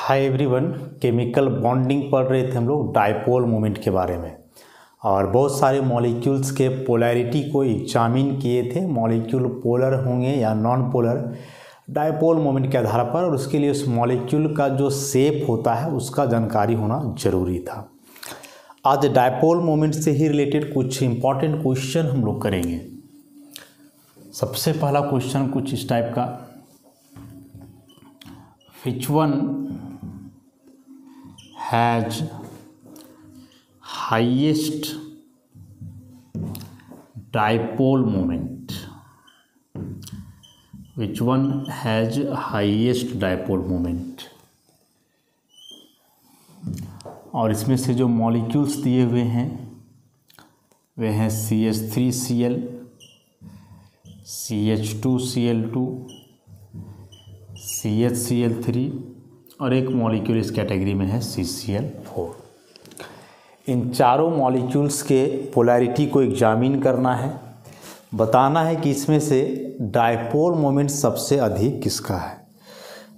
Hi everyone, chemical bonding पढ़ रहे थे हम लोग डायपोल मोमेंट के बारे में। और बहुत सारे मॉलिक्यूल्स के पोलैरिटी को एग्जामिन किए थे, मॉलिक्यूल पोलर होंगे या नॉन पोलर डायपोल मोमेंट के आधार पर, और उसके लिए उस मॉलिक्यूल का जो शेप होता है उसका जानकारी होना जरूरी था। आज डायपोल मोमेंट से ही रिलेटेड कुछ इंपॉर्टेंट क्वेश्चन हम लोग करेंगे। सबसे पहला क्वेश्चन कुछ इस टाइप का, which one has highest dipole moment? Which one has highest dipole moment? और इसमें से जो मॉलिक्यूल्स दिए हुए हैं वे हैं CH3Cl, CH2Cl2, CHCl3 और एक मॉलिक्यूल इस कैटेगरी में है CCl4। इन चारों मॉलिक्यूल्स के पोलैरिटी को एग्जामिन करना है, बताना है कि इसमें से डायपोल मोमेंट सबसे अधिक किसका है।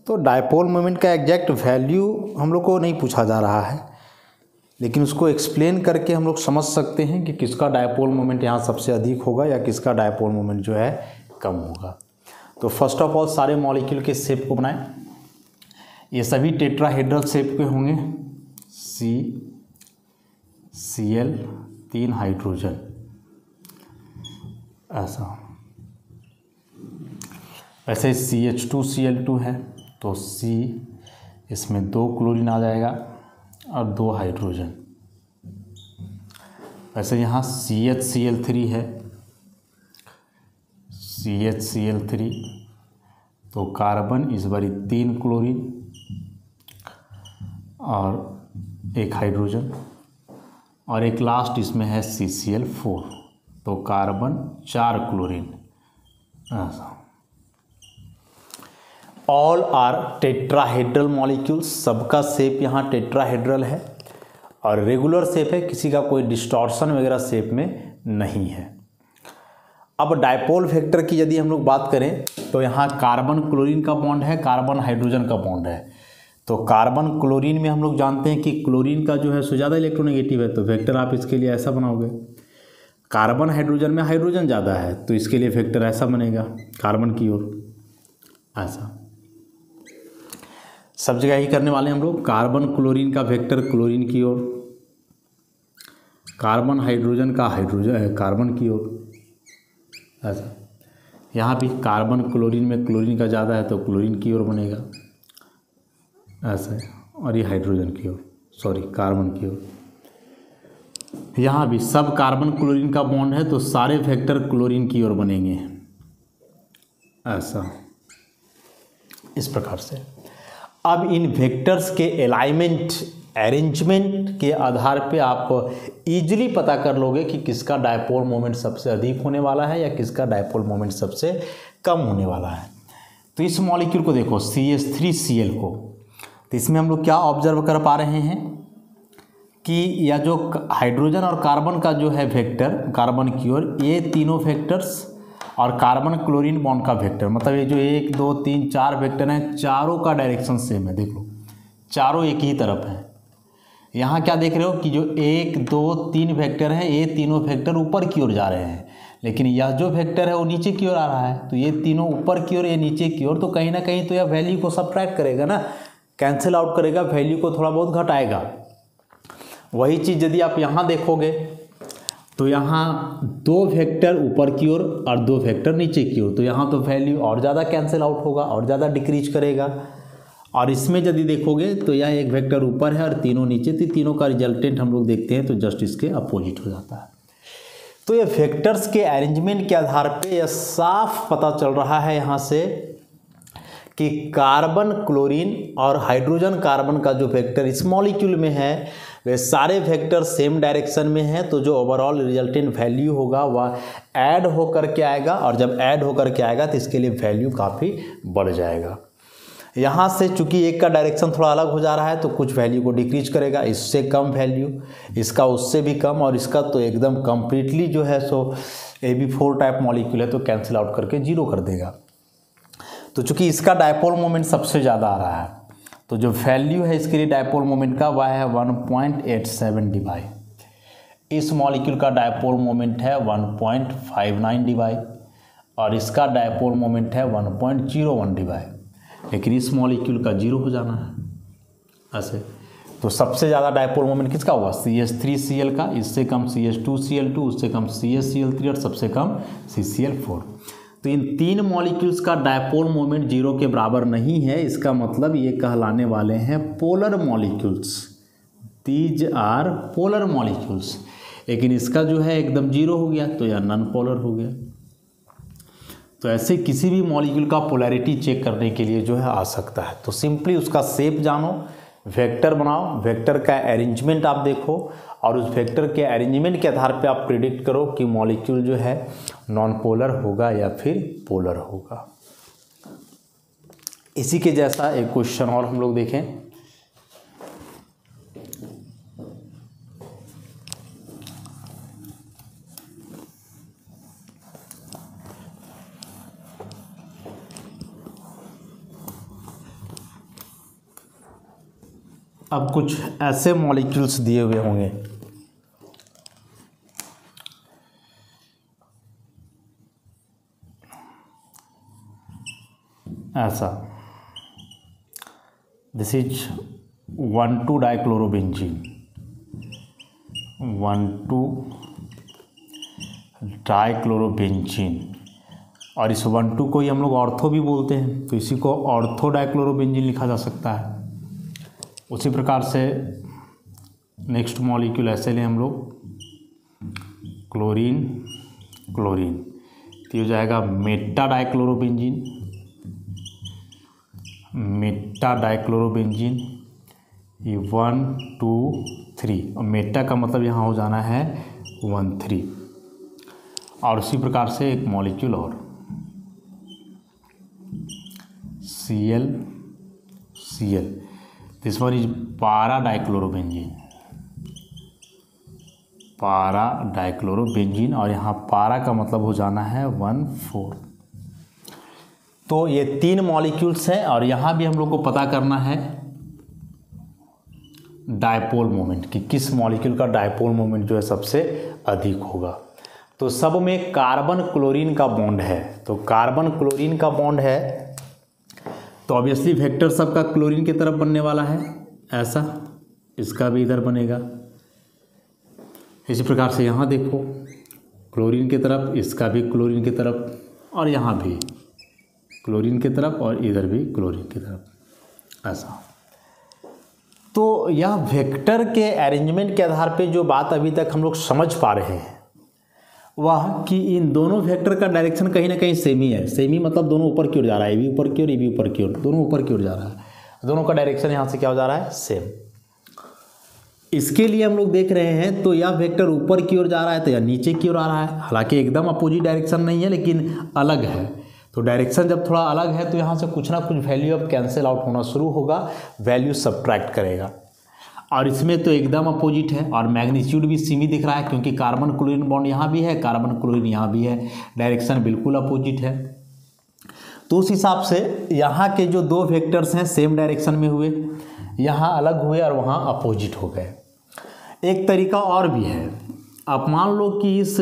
तो डायपोल मोमेंट का एग्जैक्ट वैल्यू हम लोग को नहीं पूछा जा रहा है, लेकिन उसको एक्सप्लेन करके हम लोग समझ सकते हैं कि किसका डायपोल मोमेंट यहाँ सबसे अधिक होगा या किसका डायपोल मोमेंट जो है कम होगा। तो फर्स्ट ऑफ ऑल सारे मॉलिक्यूल के शेप को बनाएं। ये सभी टेट्राहेड्रल शेप के होंगे, CCl 3 हाइड्रोजन ऐसा। वैसे CH2Cl2 है तो C इसमें 2 क्लोरीन आ जाएगा और 2 हाइड्रोजन। वैसे यहाँ CHCl3 है, CHCl3 तो कार्बन इस बारी 3 क्लोरीन और 1 हाइड्रोजन, और एक लास्ट इसमें है CCl4 तो कार्बन 4 क्लोरीन ऐसा। ऑल आर टेट्राहेड्रल मॉलिक्यूल्स, सबका शेप यहाँ टेट्राहेड्रल है और रेगुलर शेप है, किसी का कोई डिस्टॉर्शन वगैरह शेप में नहीं है। अब डायपोल वेक्टर की यदि हम लोग बात करें तो यहाँ कार्बन क्लोरीन का बॉन्ड है, कार्बन हाइड्रोजन का बॉन्ड है। तो कार्बन क्लोरीन में हम लोग जानते हैं कि क्लोरीन का जो है सो ज़्यादा इलेक्ट्रोनेगेटिव है, तो वेक्टर आप इसके लिए ऐसा बनाओगे। कार्बन हाइड्रोजन में हाइड्रोजन ज़्यादा है तो इसके लिए वेक्टर ऐसा बनेगा, कार्बन की ओर ऐसा। सब जगह ही करने वाले हम लोग। कार्बन क्लोरीन का वेक्टर क्लोरीन की ओर, कार्बन हाइड्रोजन का हाइड्रोजन है कार्बन की ओर ऐसा। यहाँ भी कार्बन क्लोरीन में क्लोरीन का ज़्यादा है तो क्लोरीन की ओर बनेगा ऐसा है, और ये हाइड्रोजन की ओर, सॉरी कार्बन की ओर। यहाँ भी सब कार्बन क्लोरीन का बॉन्ड है तो सारे वेक्टर क्लोरीन की ओर बनेंगे ऐसा, इस प्रकार से। अब इन वेक्टर्स के अलाइनमेंट अरेंजमेंट के आधार पे आप इजीली पता कर लोगे कि किसका डायपोल मोमेंट सबसे अधिक होने वाला है या किसका डायपोल मोमेंट सबसे कम होने वाला है। तो इस मॉलिक्यूल को देखो CH3Cl को, तो इसमें हम लोग क्या ऑब्जर्व कर पा रहे हैं कि यह जो हाइड्रोजन और कार्बन का जो है वेक्टर कार्बन की ओर, ये तीनों वेक्टर्स और कार्बन क्लोरीन बॉन्ड का वेक्टर, मतलब ये जो 1 2 3 4 वेक्टर हैं, चारों का डायरेक्शन सेम है। देख लो चारों एक ही तरफ है। यहाँ क्या देख रहे हो कि जो 1 2 3 वेक्टर हैं, ये तीनों वेक्टर ऊपर की ओर जा रहे हैं, लेकिन यह जो वेक्टर है वो नीचे की ओर आ रहा है। तो ये तीनों ऊपर की ओर, ये नीचे की ओर, तो कहीं ना कहीं तो यह वैल्यू को सब्ट्रैक्ट करेगा ना, कैंसिल आउट करेगा, वैल्यू को थोड़ा बहुत घटाएगा। वही चीज़ यदि आप यहाँ देखोगे तो यहाँ 2 वेक्टर ऊपर की ओर और 2 वेक्टर नीचे की ओर, तो यहाँ तो वैल्यू और ज़्यादा कैंसिल आउट होगा और ज़्यादा डिक्रीज करेगा। और इसमें यदि देखोगे तो यह एक वेक्टर ऊपर है और तीनों नीचे, तो तीनों का रिजल्टेंट हम लोग देखते हैं तो जस्ट इसके अपोजिट हो जाता है। तो ये वेक्टर्स के अरेंजमेंट के आधार पे यह साफ पता चल रहा है यहाँ से कि कार्बन क्लोरीन और हाइड्रोजन कार्बन का जो वेक्टर इस मॉलिक्यूल में है वे सारे वेक्टर सेम डायरेक्शन में हैं, तो जो ओवरऑल रिजल्टेंट वैल्यू होगा वह ऐड होकर के आएगा, और जब ऐड होकर के आएगा तो इसके लिए वैल्यू काफ़ी बढ़ जाएगा। यहाँ से चूंकि एक का डायरेक्शन थोड़ा अलग हो जा रहा है तो कुछ वैल्यू को डिक्रीज करेगा, इससे कम वैल्यू, इसका उससे भी कम, और इसका तो एकदम कम्प्लीटली जो है सो AB4 टाइप मॉलिक्यूल है तो कैंसिल आउट करके जीरो कर देगा। तो चूंकि इसका डायपोल मोमेंट सबसे ज़्यादा आ रहा है तो जो वैल्यू है इसके लिए डायपोल मोमेंट का वह है 1.87 डिवाई। इस मॉलिक्यूल का डायपोल मोमेंट है 1.59 डिवाई और इसका डायपोल मोमेंट है 1.01 डिवाई, लेकिन इस मॉलिक्यूल का 0 हो जाना है ऐसे। तो सबसे ज़्यादा डायपोल मोमेंट किसका हुआ? CH3Cl का, इससे कम CH2Cl2, उससे कम CH3Cl3 और सबसे कम CCl4। तो इन तीन मॉलिक्यूल्स का डायपोल मोमेंट 0 के बराबर नहीं है, इसका मतलब ये कहलाने वाले हैं polar molecules. These are polar molecules. लेकिन इसका जो है एकदम 0 हो गया तो यह नॉन पोलर हो गया। तो ऐसे किसी भी मॉलिक्यूल का पोलैरिटी चेक करने के लिए जो है आ सकता है। तो सिंपली उसका शेप जानो, वेक्टर बनाओ, वेक्टर का अरेंजमेंट आप देखो और उस वेक्टर के अरेंजमेंट के आधार पे आप प्रिडिक्ट करो कि मॉलिक्यूल जो है नॉन पोलर होगा या फिर पोलर होगा। इसी के जैसा एक क्वेश्चन और हम लोग देखें। अब कुछ ऐसे मॉलिक्यूल्स दिए हुए होंगे, ऐसा, दिस इज 1,2 डाइक्लोरोबेंजीन, 1,2 डाइक्लोरोबेंजीन और इस 1,2 को ही हम लोग ऑर्थो भी बोलते हैं, तो इसी को ऑर्थो डाइक्लोरोबेंजीन लिखा जा सकता है। उसी प्रकार से नेक्स्ट मॉलिक्यूल ऐसे लें हम लोग, क्लोरीन, क्लोरीन, तो ये हो जाएगा मेटा डाइक्लोरोबेंजीन, मेटा डाइक्लोरोबेंजीन, ये 1, 2, 3 और मेटा का मतलब यहाँ हो जाना है 1, 3। और उसी प्रकार से एक मॉलिक्यूल और Cl, Cl, this one is पारा डाइक्लोरोबेंजीन, पारा डाइक्लोरोबेंजीन और यहाँ पारा का मतलब हो जाना है 1, 4। तो ये तीन मॉलिक्यूल्स हैं और यहाँ भी हम लोग को पता करना है डायपोल मोमेंट कि किस मॉलिक्यूल का डायपोल मोमेंट जो है सबसे अधिक होगा। तो सब में कार्बन क्लोरीन का बॉन्ड है, तो कार्बन क्लोरीन का बॉन्ड है तो ऑब्वियसली वेक्टर सबका क्लोरीन की तरफ बनने वाला है, ऐसा, इसका भी इधर बनेगा। इसी प्रकार से यहाँ देखो क्लोरीन की तरफ, इसका भी क्लोरीन की तरफ और यहाँ भी क्लोरीन की तरफ और इधर भी क्लोरीन की तरफ, ऐसा। तो यह वेक्टर के अरेंजमेंट के आधार पे जो बात अभी तक हम लोग समझ पा रहे हैं वह कि इन दोनों वेक्टर का डायरेक्शन कहीं ना कहीं सेम ही है। सेम ही मतलब दोनों ऊपर की ओर जा रहा है, ये भी ऊपर की ओर, ये भी ऊपर की ओर, दोनों ऊपर की ओर जा रहा है, दोनों का डायरेक्शन यहाँ से क्या हो जा रहा है? सेम। इसके लिए हम लोग देख रहे हैं तो यह वेक्टर ऊपर की ओर जा रहा है तो यह नीचे की ओर आ रहा है, हालांकि एकदम अपोजिट डायरेक्शन नहीं है लेकिन अलग है। तो डायरेक्शन जब थोड़ा अलग है तो यहाँ से कुछ ना कुछ वैल्यू अब कैंसिल आउट होना शुरू होगा, वैल्यू सब्ट्रैक्ट करेगा। और इसमें तो एकदम अपोजिट है और मैग्नीट्यूड भी सेम ही दिख रहा है क्योंकि कार्बन क्लोरीन बॉन्ड यहाँ भी है, कार्बन क्लोरीन यहाँ भी है, डायरेक्शन बिल्कुल अपोजिट है। तो उस हिसाब से यहाँ के जो दो वेक्टर्स हैं सेम डायरेक्शन में हुए, यहाँ अलग हुए और वहाँ अपोजिट हो गए। एक तरीका और भी है, आप मान लो कि इस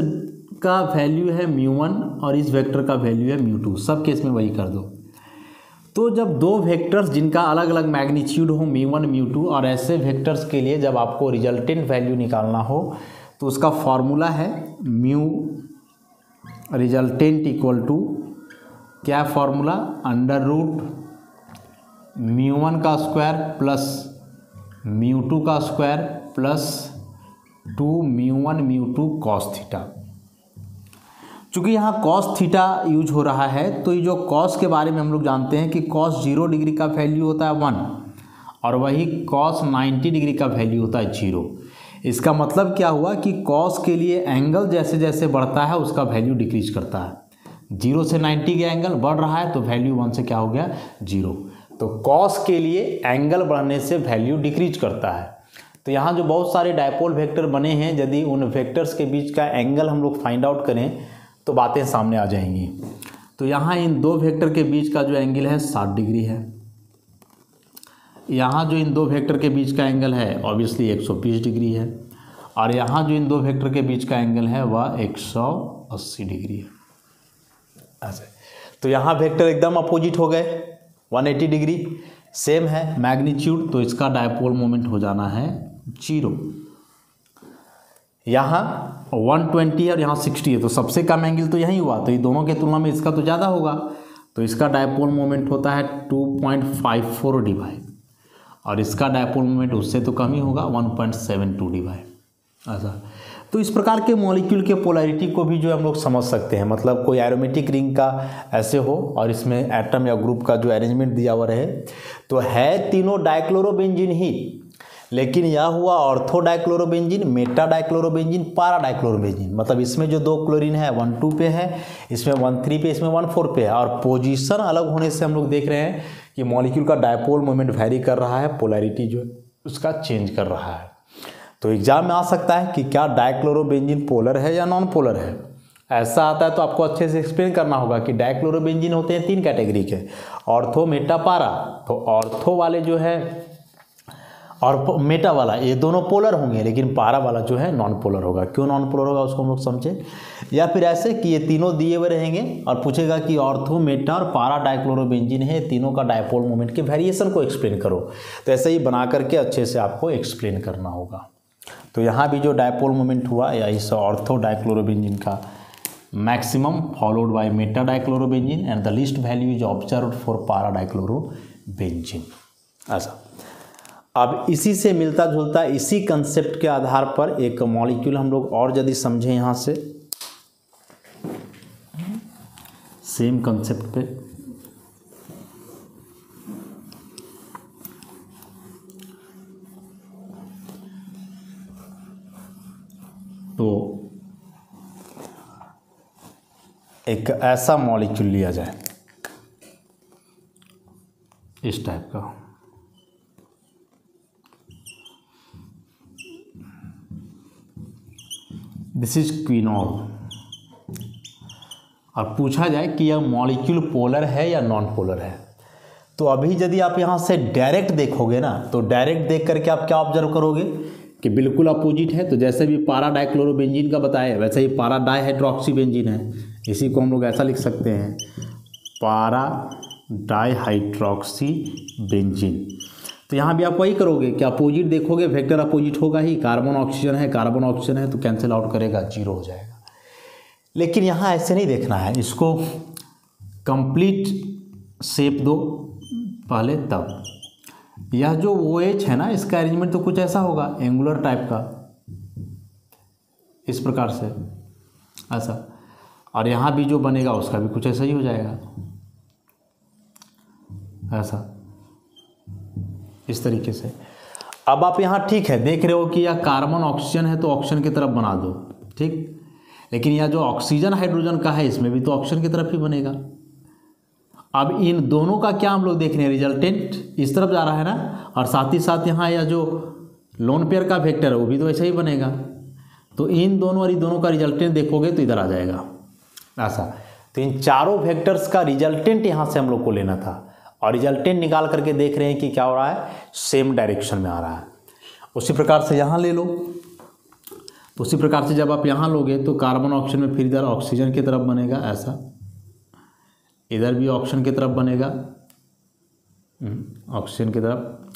का वैल्यू है μ1 और इस वेक्टर का वैल्यू है μ2, सब केस में वही कर दो। तो जब दो वेक्टर्स जिनका अलग अलग मैग्नीट्यूड हो μ1 μ2 और ऐसे वेक्टर्स के लिए जब आपको रिजल्टेंट वैल्यू निकालना हो तो उसका फॉर्मूला है म्यू रिजल्टेंट इक्वल टू क्या फॉर्मूला, √ μ1 का स्क्वायर प्लस μ2 का स्क्वायर प्लस 2 μ1 μ2 cos थीटा। चूँकि यहाँ cos थीटा यूज हो रहा है तो ये जो cos के बारे में हम लोग जानते हैं कि cos 0 डिग्री का वैल्यू होता है 1 और वही cos 90 डिग्री का वैल्यू होता है 0। इसका मतलब क्या हुआ कि cos के लिए एंगल जैसे जैसे बढ़ता है उसका वैल्यू डिक्रीज करता है। 0 से 90 का एंगल बढ़ रहा है तो वैल्यू 1 से क्या हो गया 0। तो cos के लिए एंगल बढ़ने से वैल्यू डिक्रीज करता है। तो यहाँ जो बहुत सारे डायपोल वेक्टर बने हैं यदि उन वेक्टर्स के बीच का एंगल हम लोग फाइंड आउट करें तो बातें सामने आ जाएंगी। तो यहाँ इन दो वेक्टर के बीच का जो एंगल है 60 डिग्री है। यहाँ जो इन दो वेक्टर के बीच का एंगल है ऑब्वियसली 120 डिग्री है, और यहाँ जो इन दो वेक्टर के बीच का एंगल है वह 180 डिग्री है। ऐसे तो यहाँ वेक्टर एकदम अपोजिट हो गए, 180 डिग्री सेम है मैग्नीट्यूड, तो इसका डायपोल मोमेंट हो जाना है 0। यहाँ 120 और यहाँ 60 है, तो सबसे कम एंगल तो यही हुआ, तो ये दोनों के तुलना में इसका तो ज़्यादा होगा, तो इसका डायपोल मोमेंट होता है 2.54 डिवाई, और इसका डायपोल मोमेंट उससे तो कम ही होगा 1.72 डिवाई। ऐसा तो इस प्रकार के मॉलिक्यूल के पोलैरिटी को भी जो हम लोग समझ सकते हैं, मतलब कोई एरोमेटिक रिंग का ऐसे हो और इसमें एटम या ग्रुप का जो अरेंजमेंट दिया हुआ रहे, तो है तीनों डाइक्लोरोबेंजीन ही, लेकिन यह हुआ ऑर्थो डाइक्लोरोबेंजीन, मेटा डाइक्लोरोबेंजीन, पारा डाइक्लोरोबेंजीन। मतलब इसमें जो दो क्लोरीन है 1,2 पे है, इसमें 1,3 पे, इसमें 1,4 पे है, और पोजीशन अलग होने से हम लोग देख रहे हैं कि मॉलिक्यूल का डायपोल मोमेंट वैरी कर रहा है, पोलैरिटी जो है उसका चेंज कर रहा है। तो एग्जाम में आ सकता है कि क्या डाइक्लोरोबेंजीन पोलर है या नॉन पोलर है। ऐसा आता है तो आपको अच्छे से एक्सप्लेन करना होगा कि डाइक्लोरोबेंजीन होते हैं 3 कैटेगरी के, ऑर्थो, मेटा, पारा। तो ऑर्थो वाले जो है और मेटा वाला ये दोनों पोलर होंगे, लेकिन पारा वाला जो है नॉन पोलर होगा। क्यों नॉन पोलर होगा उसको हम लोग समझे, या फिर ऐसे कि ये तीनों दिए हुए रहेंगे और पूछेगा कि ऑर्थो, मेटा और पारा डाइक्लोरोबेंजीन है, तीनों का डायपोल मोमेंट के वेरिएशन को एक्सप्लेन करो। तो ऐसे ही बना करके अच्छे से आपको एक्सप्लेन करना होगा। तो यहाँ भी जो डायपोल मोमेंट हुआ या इस ऑर्थो डाइक्लोरोबेंजीन का maximum followed by Meta dichlorobenzene and the least value is observed for पारा डाइक्लोरोबेंजीन। ऐसा अब इसी से मिलता जुलता इसी कंसेप्ट के आधार पर एक मॉलिक्यूल हम लोग और यदि समझें यहाँ से सेम कंसेप्ट पे, तो एक ऐसा मॉलिक्यूल लिया जाए इस टाइप का, दिस इज क्विनोल, और पूछा जाए कि यह मॉलिक्यूल पोलर है या नॉन पोलर है। तो अभी यदि आप यहाँ से डायरेक्ट देखोगे ना, तो डायरेक्ट देख करके आप क्या ऑब्जर्व करोगे कि बिल्कुल अपोजिट है। तो जैसे भी पारा डाइक्लोरोबेंजीन का बताया वैसे ही पारा डाइहाइड्रोक्सीबेंजीन है, इसी को हम लोग ऐसा लिख सकते हैं पारा डाइहाइड्रोक्सीबेंजीन। तो यहाँ भी आप वही करोगे कि अपोजिट देखोगे, वेक्टर अपोजिट होगा ही, कार्बन ऑक्सीजन है, कार्बन ऑक्सीजन है, तो कैंसिल आउट करेगा, 0 हो जाएगा। लेकिन यहाँ ऐसे नहीं देखना है, इसको कंप्लीट शेप दो पहले तब। यह जो OH है ना, इसका अरेंजमेंट तो कुछ ऐसा होगा, एंगुलर टाइप का, इस प्रकार से ऐसा, और यहाँ भी जो बनेगा उसका भी कुछ ऐसा ही हो जाएगा, ऐसा इस तरीके से। अब आप यहाँ ठीक है देख रहे हो कि यह कार्बन ऑक्सीजन है तो ऑक्सीजन की तरफ बना दो, ठीक, लेकिन यह जो ऑक्सीजन हाइड्रोजन का है इसमें भी तो ऑक्सीजन की तरफ ही बनेगा। अब इन दोनों का क्या हम लोग देख रहे हैं, रिजल्टेंट इस तरफ जा रहा है ना, और साथ ही साथ यहाँ यह जो लोन पेयर का वेक्टर है वो भी तो ऐसा ही बनेगा। तो इन दोनों और इन दोनों का रिजल्टेंट देखोगे तो इधर आ जाएगा ऐसा। तो इन चारों वेक्टर्स का रिजल्टेंट यहाँ से हम लोग को लेना था, और रिजल्टेंट निकाल करके देख रहे हैं कि क्या हो रहा है, सेम डायरेक्शन में आ रहा है। उसी प्रकार से यहाँ ले लो, तो उसी प्रकार से जब आप यहाँ लोगे तो कार्बन ऑक्सीजन में फिर इधर ऑक्सीजन की तरफ बनेगा ऐसा, इधर भी ऑक्सीजन की तरफ बनेगा ऑक्सीजन की तरफ,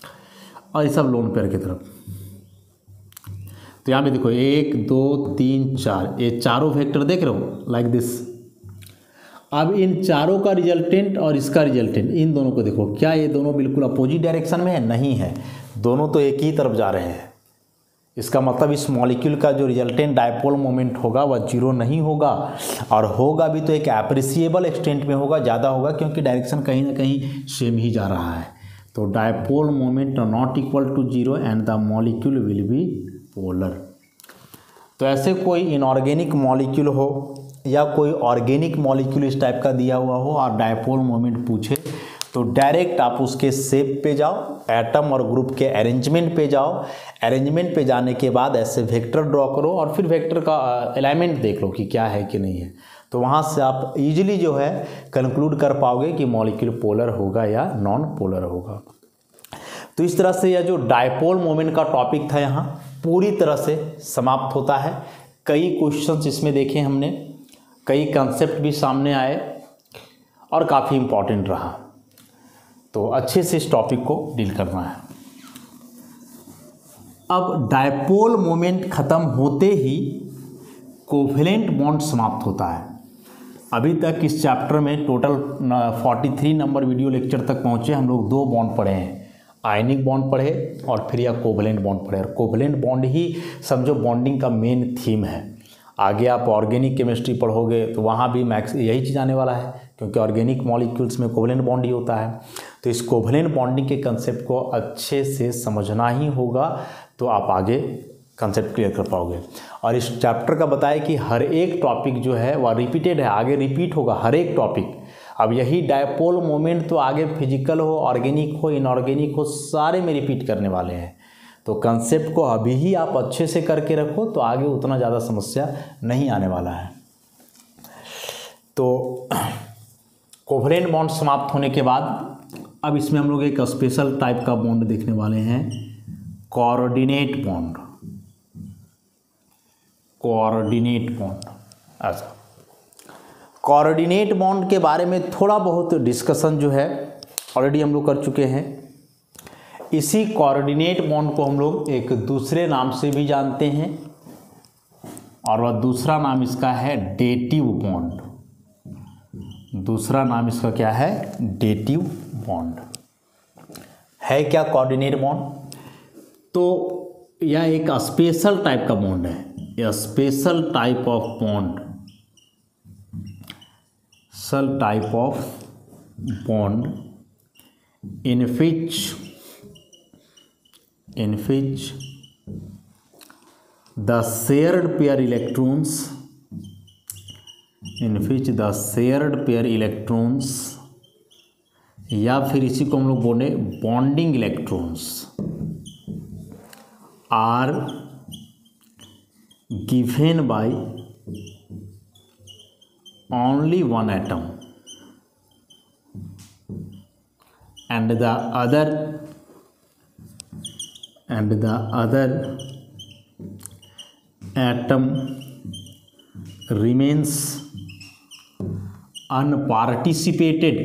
और ये सब लोन पेयर की तरफ। तो यहाँ पे देखो 1 2 3 4 ये चारों वेक्टर देख रहे हो लाइक दिस। अब इन चारों का रिजल्टेंट और इसका रिजल्टेंट, इन दोनों को देखो, क्या ये दोनों बिल्कुल अपोजिट डायरेक्शन में है? नहीं है, दोनों तो एक ही तरफ जा रहे हैं। इसका मतलब इस मॉलिक्यूल का जो रिजल्टेंट डायपोल मोमेंट होगा वह 0 नहीं होगा, और होगा भी तो एक एप्रिसिएबल एक्सटेंट में होगा, ज़्यादा होगा, क्योंकि डायरेक्शन कहीं ना कहीं सेम ही जा रहा है। तो dipole moment not equal to 0 and the molecule will be polar. तो ऐसे कोई इनऑर्गेनिक मॉलिक्यूल हो या कोई ऑर्गेनिक मॉलिक्यूल इस टाइप का दिया हुआ हो और डायपोल मोमेंट पूछे, तो डायरेक्ट आप उसके शेप पे जाओ, एटम और ग्रुप के अरेंजमेंट पे जाओ, अरेंजमेंट पे जाने के बाद ऐसे वेक्टर ड्रॉ करो और फिर वेक्टर का अलाइनमेंट देख लो कि क्या है कि नहीं है। तो वहाँ से आप इजीली जो है कंक्लूड कर पाओगे कि मॉलिक्यूल पोलर होगा या नॉन पोलर होगा। तो इस तरह से यह जो डायपोल मोमेंट का टॉपिक था यहाँ पूरी तरह से समाप्त होता है। कई क्वेश्चंस इसमें देखे हमने, कई कंसेप्ट भी सामने आए और काफ़ी इम्पॉर्टेंट रहा। तो अच्छे से इस टॉपिक को डील करना है। अब डायपोल मोमेंट ख़त्म होते ही कोवेलेंट बॉन्ड समाप्त होता है। अभी तक इस चैप्टर में टोटल 43 नंबर वीडियो लेक्चर तक पहुँचे हम लोग। 2 बॉन्ड पढ़े हैं, आयनिक बॉन्ड पढ़े और फिर यह कोवेलेंट बॉन्ड पढ़े। और कोवेलेंट बॉन्ड ही समझो बॉन्डिंग का मेन थीम है। आगे आप ऑर्गेनिक केमिस्ट्री पढ़ोगे तो वहाँ भी मैक्स यही चीज़ आने वाला है, क्योंकि ऑर्गेनिक मॉलिक्यूल्स में कोवेलेंट बॉन्ड ही होता है। तो इस कोवेलेंट बॉन्डिंग के कंसेप्ट को अच्छे से समझना ही होगा, तो आप आगे कंसेप्ट क्लियर कर पाओगे। और इस चैप्टर का बताया कि हर एक टॉपिक जो है वह रिपीटेड है, आगे रिपीट होगा हर एक टॉपिक। अब यही डायपोल मोमेंट तो आगे फिजिकल हो, ऑर्गेनिक हो, इनऑर्गेनिक हो, सारे में रिपीट करने वाले हैं। तो कंसेप्ट को अभी ही आप अच्छे से करके रखो तो आगे उतना ज़्यादा समस्या नहीं आने वाला है। तो कोवेलेंट बॉन्ड समाप्त होने के बाद अब इसमें हम लोग एक स्पेशल टाइप का बॉन्ड देखने वाले हैं, कोऑर्डिनेट बॉन्ड। कोऑर्डिनेट बॉन्ड, अच्छा कोऑर्डिनेट बॉन्ड के बारे में थोड़ा बहुत डिस्कशन जो है ऑलरेडी हम लोग कर चुके हैं। इसी कोऑर्डिनेट बॉन्ड को हम लोग एक दूसरे नाम से भी जानते हैं और वह दूसरा नाम इसका है डेटिव बॉन्ड। दूसरा नाम इसका क्या है? डेटिव बॉन्ड है। क्या कोऑर्डिनेट बॉन्ड? तो यह एक स्पेशल टाइप का बॉन्ड है, यह special type of bond, special type of bond in which the shared pair electrons या फिर इसी को हम लोग बोले bonding electrons are given by only one atom and the other atom remains unparticipated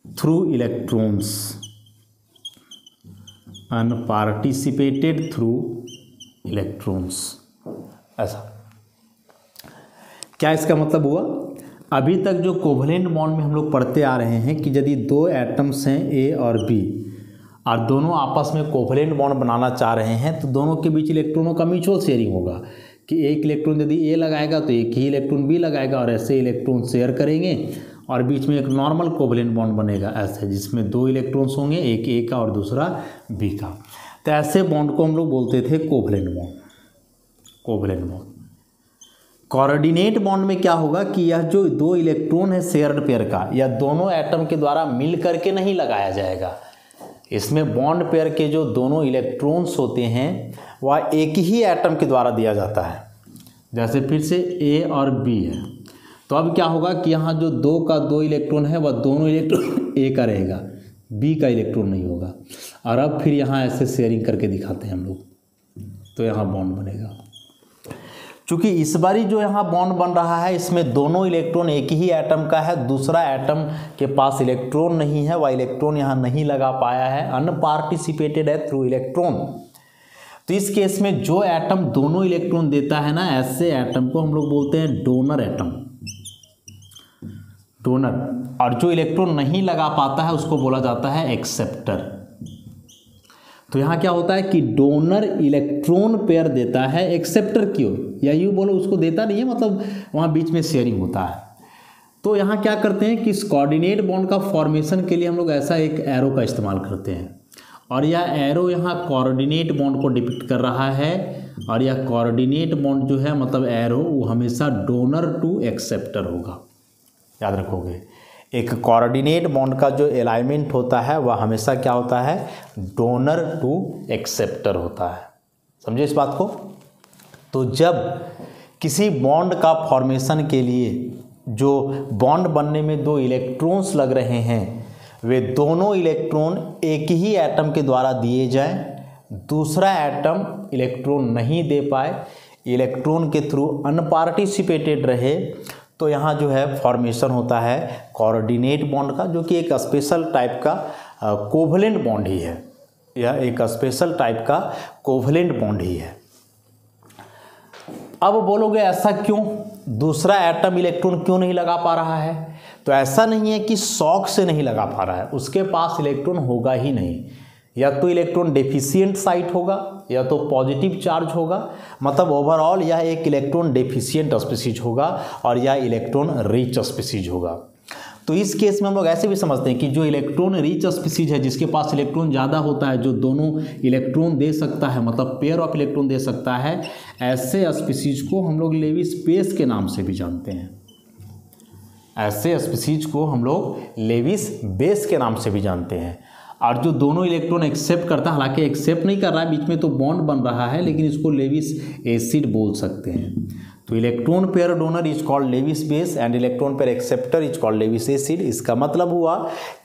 through electrons, ऐसा। क्या इसका मतलब हुआ? अभी तक जो कोवेलेंट बॉन्ड में हम लोग पढ़ते आ रहे हैं कि यदि 2 एटम्स हैं ए और बी और दोनों आपस में कोवेलेंट बॉन्ड बनाना चाह रहे हैं तो दोनों के बीच इलेक्ट्रॉनों का म्यूचुअल शेयरिंग होगा कि एक इलेक्ट्रॉन यदि ए लगाएगा तो एक ही इलेक्ट्रॉन बी लगाएगा और ऐसे इलेक्ट्रॉन शेयर करेंगे और बीच में एक नॉर्मल कोवेलेंट बॉन्ड बनेगा ऐसे, जिसमें 2 इलेक्ट्रॉन्स होंगे, एक ए का और दूसरा बी का। तो ऐसे बॉन्ड को हम लोग बोलते थे कोवेलेंट बॉन्ड। कोऑर्डिनेट बॉन्ड में क्या होगा कि यह जो 2 इलेक्ट्रॉन है शेयर्ड पेयर का, यह दोनों एटम के द्वारा मिल करके नहीं लगाया जाएगा। इसमें बॉन्ड पेयर के जो दोनों इलेक्ट्रॉन्स होते हैं वह एक ही एटम के द्वारा दिया जाता है। जैसे फिर से ए और बी है तो अब क्या होगा कि यहाँ जो 2 का 2 इलेक्ट्रॉन है वह दोनों इलेक्ट्रॉन ए का रहेगा, बी का इलेक्ट्रॉन नहीं होगा। और अब फिर यहाँ ऐसे शेयरिंग करके दिखाते हैं हम लोग, तो यहाँ बॉन्ड बनेगा। चूँकि इस बारी जो यहाँ बॉन्ड बन रहा है इसमें दोनों इलेक्ट्रॉन एक ही एटम का है, दूसरा एटम के पास इलेक्ट्रॉन नहीं है, वह इलेक्ट्रॉन यहाँ नहीं लगा पाया है, अनपार्टिसिपेटेड है थ्रू इलेक्ट्रॉन। तो इस केस में जो एटम दोनों इलेक्ट्रॉन देता है ना, ऐसे एटम को हम लोग बोलते हैं डोनर एटम, डोनर। और जो इलेक्ट्रॉन नहीं लगा पाता है उसको बोला जाता है एक्सेप्टर। तो यहाँ क्या होता है कि डोनर इलेक्ट्रॉन पेयर देता है एक्सेप्टर की ओर, या यूँ बोलो उसको देता नहीं है, मतलब वहाँ बीच में शेयरिंग होता है। तो यहाँ क्या करते हैं कि इस कोऑर्डिनेट बॉन्ड का फॉर्मेशन के लिए हम लोग ऐसा एक एरो का इस्तेमाल करते हैं और यह एरो यहाँ कोऑर्डिनेट बॉन्ड को डिपिक्ट कर रहा है। और यह कोऑर्डिनेट बॉन्ड जो है मतलब एरो वो हमेशा डोनर टू एक्सेप्टर होगा, याद रखोगे। एक कोऑर्डिनेट बॉन्ड का जो अलाइनमेंट होता है वह हमेशा क्या होता है? डोनर टू एक्सेप्टर होता है। समझे इस बात को? तो जब किसी बॉन्ड का फॉर्मेशन के लिए जो बॉन्ड बनने में दो इलेक्ट्रॉन्स लग रहे हैं, वे दोनों इलेक्ट्रॉन एक ही एटम के द्वारा दिए जाएं, दूसरा एटम इलेक्ट्रॉन नहीं दे पाए, इलेक्ट्रॉन के थ्रू अनपार्टिसिपेटेड रहे, तो यहाँ जो है फॉर्मेशन होता है कोऑर्डिनेट बॉन्ड का, जो कि एक स्पेशल टाइप का कोवलेंट बॉन्ड ही है। यह एक स्पेशल टाइप का कोवलेंट बॉन्ड ही है। अब बोलोगे ऐसा क्यों, दूसरा एटम इलेक्ट्रॉन क्यों नहीं लगा पा रहा है? तो ऐसा नहीं है कि शौक से नहीं लगा पा रहा है, उसके पास इलेक्ट्रॉन होगा ही नहीं, या तो इलेक्ट्रॉन डेफिशिएंट साइट होगा या तो पॉजिटिव चार्ज होगा, मतलब ओवरऑल यह एक इलेक्ट्रॉन डेफिशिएंट स्पीसीज होगा और यह इलेक्ट्रॉन रिच स्पीसीज होगा। तो इस केस में हम लोग ऐसे भी समझते हैं कि जो इलेक्ट्रॉन रिच स्पीसीज है, जिसके पास इलेक्ट्रॉन ज़्यादा होता है, जो दोनों इलेक्ट्रॉन दे सकता है, मतलब पेयर ऑफ इलेक्ट्रॉन दे सकता है, ऐसे स्पीसीज को हम लोग लेविस बेस के नाम से भी जानते हैं। ऐसे स्पीसीज को हम लोग लेविस बेस के नाम से भी जानते हैं। और जो दोनों इलेक्ट्रॉन एक्सेप्ट करता है, हालांकि एक्सेप्ट नहीं कर रहा है, बीच में तो बॉन्ड बन रहा है, लेकिन इसको लेविस एसिड बोल सकते हैं। तो electron pair donor is called Lewis base and electron pair acceptor is called Lewis acid. इसका मतलब हुआ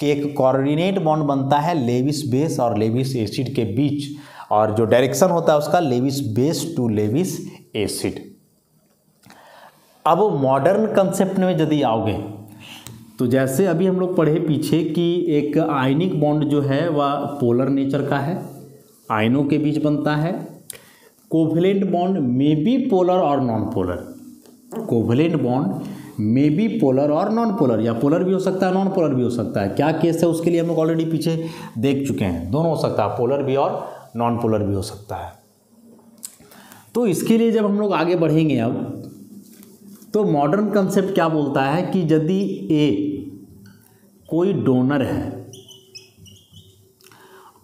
कि एक कोऑर्डिनेट बॉन्ड बनता है लेविस बेस और लेविस एसिड के बीच, और जो डायरेक्शन होता है उसका Lewis base to Lewis acid. अब मॉडर्न कंसेप्ट में यदि आओगे तो जैसे अभी हम लोग पढ़े पीछे कि एक आयनिक बॉन्ड जो है वह पोलर नेचर का है, आयनों के बीच बनता है। कोवलेंट बॉन्ड में बी पोलर और नॉन पोलर, कोवलेंट बॉन्ड में बी पोलर और नॉन पोलर, या पोलर भी हो सकता है नॉन पोलर भी हो सकता है। क्या केस है उसके लिए हम लोग ऑलरेडी पीछे देख चुके हैं, दोनों हो सकता है, पोलर भी और नॉन पोलर भी हो सकता है। तो इसके लिए जब हम लोग आगे बढ़ेंगे अब, तो मॉडर्न कंसेप्ट क्या बोलता है कि यदि ए कोई डोनर है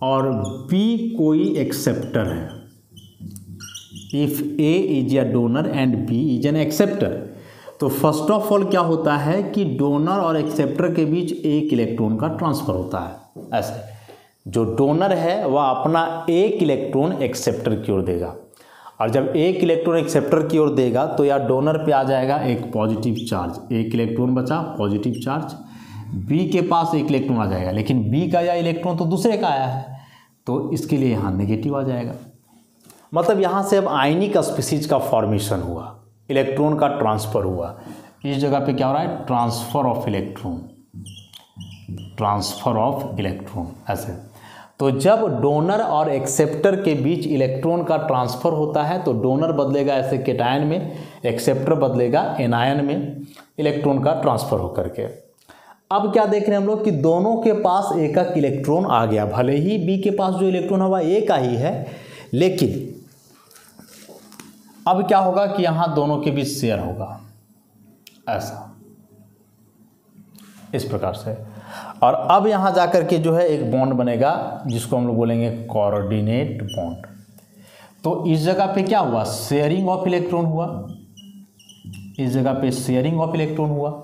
और बी कोई एक्सेप्टर है, if A is a donor and B is an acceptor, तो फर्स्ट ऑफ ऑल क्या होता है कि डोनर और एक्सेप्टर के बीच एक इलेक्ट्रॉन का ट्रांसफर होता है। ऐसे जो डोनर है वह अपना एक इलेक्ट्रॉन एक्सेप्टर की ओर देगा, और जब एक इलेक्ट्रॉन एक्सेप्टर की ओर देगा तो या डोनर पे आ जाएगा एक पॉजिटिव चार्ज, एक इलेक्ट्रॉन बचा पॉजिटिव चार्ज, बी के पास एक इलेक्ट्रॉन आ जाएगा, लेकिन बी का या इलेक्ट्रॉन तो दूसरे का आया है, तो इसके लिए यहाँ नेगेटिव आ जाएगा। मतलब यहाँ से अब आयनिक स्पीसीज का फॉर्मेशन हुआ, इलेक्ट्रॉन का ट्रांसफर हुआ। इस जगह पे क्या हो रहा है, transfer of electron, transfer of electron ऐसे। तो जब डोनर और एक्सेप्टर के बीच इलेक्ट्रॉन का ट्रांसफर होता है तो डोनर बदलेगा ऐसे केटायन में, एक्सेप्टर बदलेगा एनायन में, इलेक्ट्रॉन का ट्रांसफर होकर के। अब क्या देख रहे हैं हम लोग कि दोनों के पास एक एक इलेक्ट्रॉन आ गया, भले ही बी के पास जो इलेक्ट्रॉन हुआ एक का ही है, लेकिन अब क्या होगा कि यहां दोनों के बीच शेयर होगा ऐसा, इस प्रकार से। और अब यहां जाकर के जो है एक बॉन्ड बनेगा जिसको हम लोग बोलेंगे कोऑर्डिनेट बॉन्ड। तो इस जगह पे क्या हुआ, शेयरिंग ऑफ इलेक्ट्रॉन हुआ, इस जगह पे शेयरिंग ऑफ इलेक्ट्रॉन हुआ।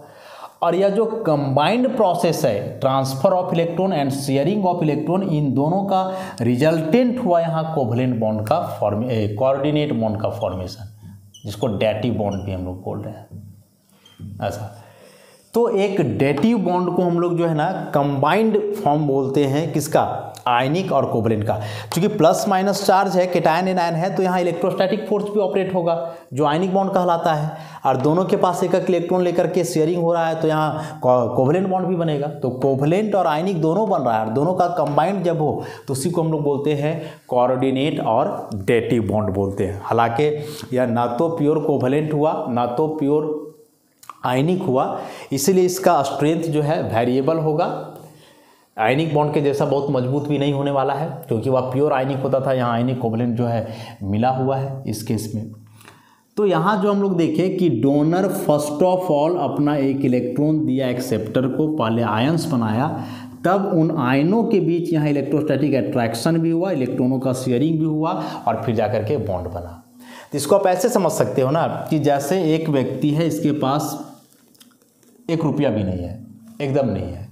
और यह जो कंबाइंड प्रोसेस है, transfer of electron and sharing of electron, इन दोनों का रिजल्टेंट हुआ यहाँ कोवलेंट बॉन्ड का कोऑर्डिनेट बॉन्ड का फॉर्मेशन, जिसको डेटिव बॉन्ड भी हम लोग बोल रहे हैं ऐसा। तो एक डेटिव बॉन्ड को हम लोग जो है ना कंबाइंड फॉर्म बोलते हैं, किसका, आयनिक और कोवलेंट का। क्योंकि प्लस माइनस चार्ज है, केटायन एनायन है, तो यहाँ इलेक्ट्रोस्टैटिक फोर्स भी ऑपरेट होगा जो आयनिक बॉन्ड कहलाता है, और दोनों के पास एक एक इलेक्ट्रॉन लेकर के शेयरिंग हो रहा है, तो यहाँ कोवलेंट बॉन्ड भी बनेगा। तो कोवलेंट और आयनिक दोनों बन रहा है, और दोनों का कंबाइंड जब हो तो उसी को हम लोग बोलते हैं कोऑर्डिनेट और डेटिव बॉन्ड बोलते हैं। हालांकि यह ना तो प्योर कोवलेंट हुआ ना तो प्योर आयनिक हुआ, इसलिए इसका स्ट्रेंथ जो है वेरिएबल होगा। आयनिक बॉन्ड के जैसा बहुत मजबूत भी नहीं होने वाला है, क्योंकि वह प्योर आयनिक होता था, यहाँ आयनिक कोवलेंट जो है मिला हुआ है इस केस में। तो यहाँ जो हम लोग देखें कि डोनर फर्स्ट ऑफ ऑल अपना एक इलेक्ट्रॉन दिया एक्सेप्टर को, पहले आयंस बनाया, तब उन आयनों के बीच यहाँ इलेक्ट्रोस्टैटिक अट्रैक्शन भी हुआ, इलेक्ट्रॉनों का शेयरिंग भी हुआ, और फिर जाकर के बॉन्ड बना। तो इसको आप ऐसे समझ सकते हो ना कि जैसे एक व्यक्ति है, इसके पास 1 रुपया भी नहीं है, एकदम नहीं है,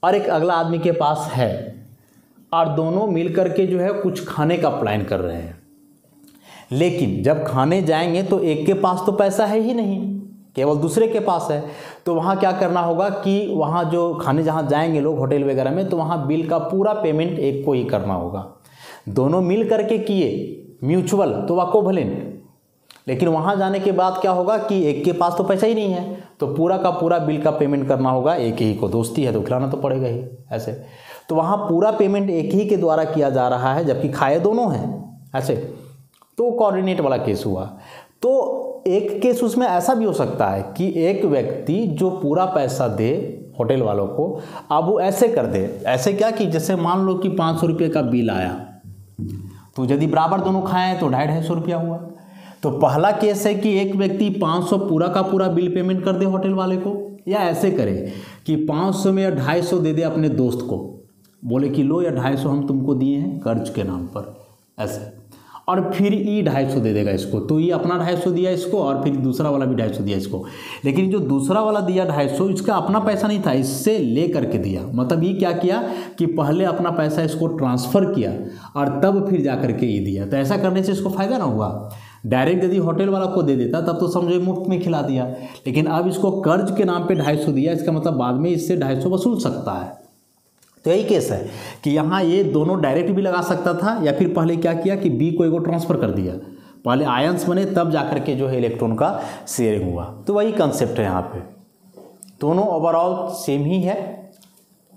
और एक अगला आदमी के पास है, और दोनों मिल करके जो है कुछ खाने का प्लान कर रहे हैं। लेकिन जब खाने जाएंगे तो एक के पास तो पैसा है ही नहीं, केवल दूसरे के पास है, तो वहाँ क्या करना होगा कि वहाँ जो खाने जहाँ जाएंगे लोग होटल वगैरह में, तो वहाँ बिल का पूरा पेमेंट एक को ही करना होगा। दोनों मिल करके किए म्यूचुअल तो वह कोवलेंट, लेकिन वहाँ जाने के बाद क्या होगा कि एक के पास तो पैसा ही नहीं है, तो पूरा का पूरा बिल का पेमेंट करना होगा एक ही को। दोस्ती है तो खिलाना तो पड़ेगा ही ऐसे, तो वहाँ पूरा पेमेंट एक ही के द्वारा किया जा रहा है, जबकि खाए दोनों हैं ऐसे, तो कोऑर्डिनेट वाला केस हुआ। तो एक केस उसमें ऐसा भी हो सकता है कि एक व्यक्ति जो पूरा पैसा दे होटल वालों को, अब वो ऐसे कर दे, ऐसे क्या कि जैसे मान लो कि 500 रुपये का बिल आया, तो यदि बराबर दोनों खाएं तो 250-250 रुपया हुआ। तो पहला केस है कि एक व्यक्ति 500 पूरा का पूरा बिल पेमेंट कर दे होटल वाले को, या ऐसे करे कि 500 में या 250 दे दे अपने दोस्त को, बोले कि लो या 250 हम तुमको दिए हैं कर्ज के नाम पर ऐसे, और फिर ये 250 दे देगा इसको, तो ये अपना 250 दिया इसको और फिर दूसरा वाला भी 250 दिया इसको। लेकिन जो दूसरा वाला दिया 250, इसका अपना पैसा नहीं था, इससे ले करके दिया। मतलब ये क्या किया कि पहले अपना पैसा इसको ट्रांसफ़र किया और तब फिर जा करके ये दिया। तो ऐसा करने से इसको फ़ायदा ना हुआ। डायरेक्ट यदि होटल वाला को दे देता तब तो समझो मुफ्त में खिला दिया, लेकिन अब इसको कर्ज के नाम पे 250 दिया, इसका मतलब बाद में इससे 250 वसूल सकता है। तो यही केस है कि यहाँ ये दोनों डायरेक्ट भी लगा सकता था, या फिर पहले क्या किया कि बी को एगो ट्रांसफ़र कर दिया, पहले आयंस बने तब जा करके जो है इलेक्ट्रॉन का शेयरिंग हुआ। तो वही कंसेप्ट है यहाँ पे, दोनों ओवरऑल सेम ही है,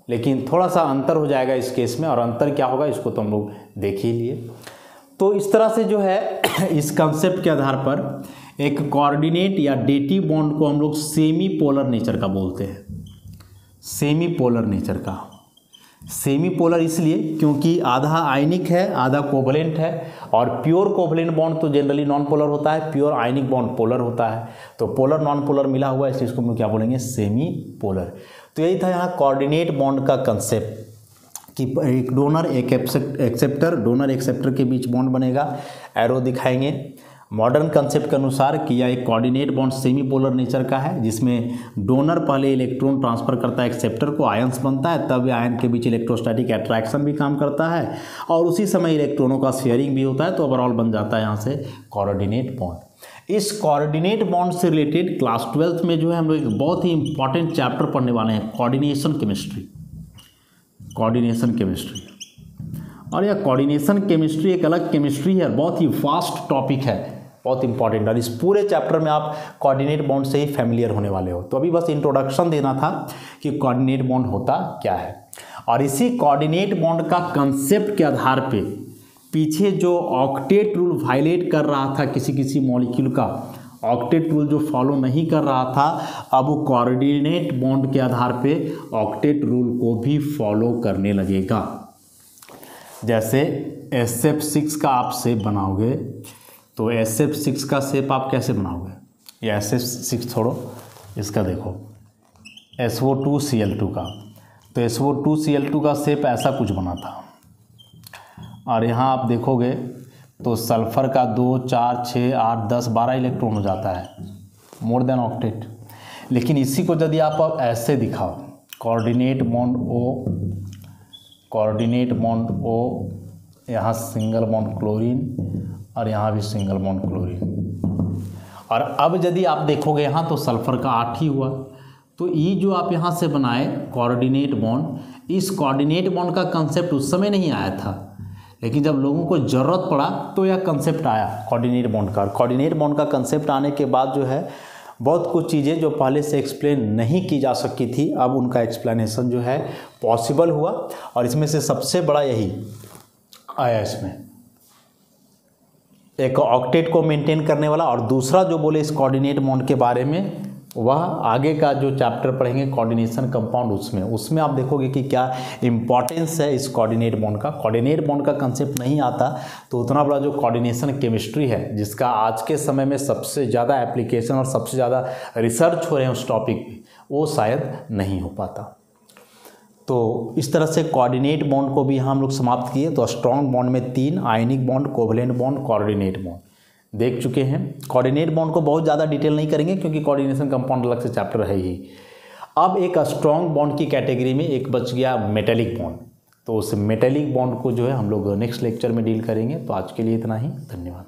लेकिन थोड़ा सा अंतर हो जाएगा इस केस में, और अंतर क्या होगा इसको तो हम लोग देख ही लिए। तो इस तरह से जो है इस कंसेप्ट के आधार पर एक कोऑर्डिनेट या डेटिव बॉन्ड को हम लोग सेमी पोलर नेचर का बोलते हैं। सेमी पोलर नेचर का, सेमी पोलर इसलिए क्योंकि आधा आयनिक है आधा कोवलेंट है, और प्योर कोवलेंट बॉन्ड तो जनरली नॉन पोलर होता है, प्योर आयनिक बॉन्ड पोलर होता है। तो पोलर नॉन पोलर मिला हुआ है, इसलिए इसको हम लोग क्या बोलेंगे, सेमी पोलर। तो यही था यहाँ कोऑर्डिनेट बॉन्ड का कंसेप्ट कि एक डोनर एक एक्सेप्टर, डोनर एक्सेप्टर के बीच बॉन्ड बनेगा, एरो दिखाएंगे। मॉडर्न कंसेप्ट के अनुसार कि यह एक coordinate bond semi polar nature का है, जिसमें डोनर पहले इलेक्ट्रॉन ट्रांसफ़र करता है एक्सेप्टर को, आयंस बनता है, तब आयन के बीच इलेक्ट्रोस्टैटिक अट्रैक्शन भी काम करता है, और उसी समय इलेक्ट्रॉनों का शेयरिंग भी होता है। तो ओवरऑल बन जाता है यहाँ से कोऑर्डिनेट बॉन्ड। इस कोऑर्डिनेट बॉन्ड से रिलेटेड क्लास 12th में जो है हम लोग एक बहुत ही इंपॉर्टेंट चैप्टर पढ़ने वाले हैं, कोऑर्डिनेशन केमिस्ट्री। कोऑर्डिनेशन केमिस्ट्री, और यह कोऑर्डिनेशन केमिस्ट्री एक अलग केमिस्ट्री है, बहुत ही वास्ट टॉपिक है, बहुत इंपॉर्टेंट। और इस पूरे चैप्टर में आप कोऑर्डिनेट बॉन्ड से ही फैमिलियर होने वाले हो। तो अभी बस इंट्रोडक्शन देना था कि कोऑर्डिनेट बॉन्ड होता क्या है, और इसी कोऑर्डिनेट बॉन्ड का कंसेप्ट के आधार पे पीछे जो ऑक्टेट रूल वायलेट कर रहा था किसी किसी मॉलिक्यूल का, ऑक्टेट रूल जो फॉलो नहीं कर रहा था, अब वो कोऑर्डिनेट बॉन्ड के आधार पे ऑक्टेट रूल को भी फॉलो करने लगेगा। जैसे SF6 का आप शेप बनाओगे, तो SF6 का शेप आप कैसे बनाओगे, या SF6 छोड़ो, इसका देखो SO2Cl2 का, तो SO2Cl2 का शेप ऐसा कुछ बना था, और यहाँ आप देखोगे तो सल्फ़र का 2, 4, 6, 8, 10, 12 इलेक्ट्रॉन हो जाता है, मोर देन ऑक्टेट। लेकिन इसी को यदि आप ऐसे दिखाओ, coordinate bond O, coordinate bond O, यहाँ सिंगल बॉन्ड क्लोरीन, और यहाँ भी सिंगल बॉन्ड क्लोरीन, और अब यदि आप देखोगे यहाँ तो सल्फ़र का 8 ही हुआ। तो ये जो आप यहाँ से बनाए कोऑर्डिनेट बॉन्ड, इस कोऑर्डिनेट बॉन्ड का कंसेप्ट उस समय नहीं आया था, लेकिन जब लोगों को ज़रूरत पड़ा तो यह कंसेप्ट आया कोऑर्डिनेट बॉन्ड का। कोऑर्डिनेट बॉन्ड का कंसेप्ट आने के बाद जो है बहुत कुछ चीज़ें जो पहले से एक्सप्लेन नहीं की जा सकी थी, अब उनका एक्सप्लेनेशन जो है पॉसिबल हुआ, और इसमें से सबसे बड़ा यही आया इसमें, एक ऑक्टेट को मेंटेन करने वाला, और दूसरा जो बोले इस कोऑर्डिनेट बॉन्ड के बारे में, वह आगे का जो चैप्टर पढ़ेंगे कोऑर्डिनेशन कंपाउंड, उसमें आप देखोगे कि क्या इंपॉर्टेंस है इस कोऑर्डिनेट बॉन्ड का। कोऑर्डिनेट बॉन्ड का कंसेप्ट नहीं आता तो उतना बड़ा जो कोऑर्डिनेशन केमिस्ट्री है, जिसका आज के समय में सबसे ज़्यादा एप्लीकेशन और सबसे ज़्यादा रिसर्च हो रहे हैं उस टॉपिक पे, वो शायद नहीं हो पाता। तो इस तरह से कोऑर्डिनेट बॉन्ड को भी यहाँ हम लोग समाप्त किए। तो स्ट्रॉन्ग बॉन्ड में 3, ionic bond, covalent bond, coordinate bond देख चुके हैं। कोऑर्डिनेट बॉन्ड को बहुत ज़्यादा डिटेल नहीं करेंगे क्योंकि कोऑर्डिनेशन कंपाउंड अलग से चैप्टर है ही। अब एक स्ट्रॉन्ग बॉन्ड की कैटेगरी में एक बच गया मेटेलिक बॉन्ड, तो उस मेटेलिक बॉन्ड को जो है हम लोग नेक्स्ट लेक्चर में डील करेंगे। तो आज के लिए इतना ही, धन्यवाद।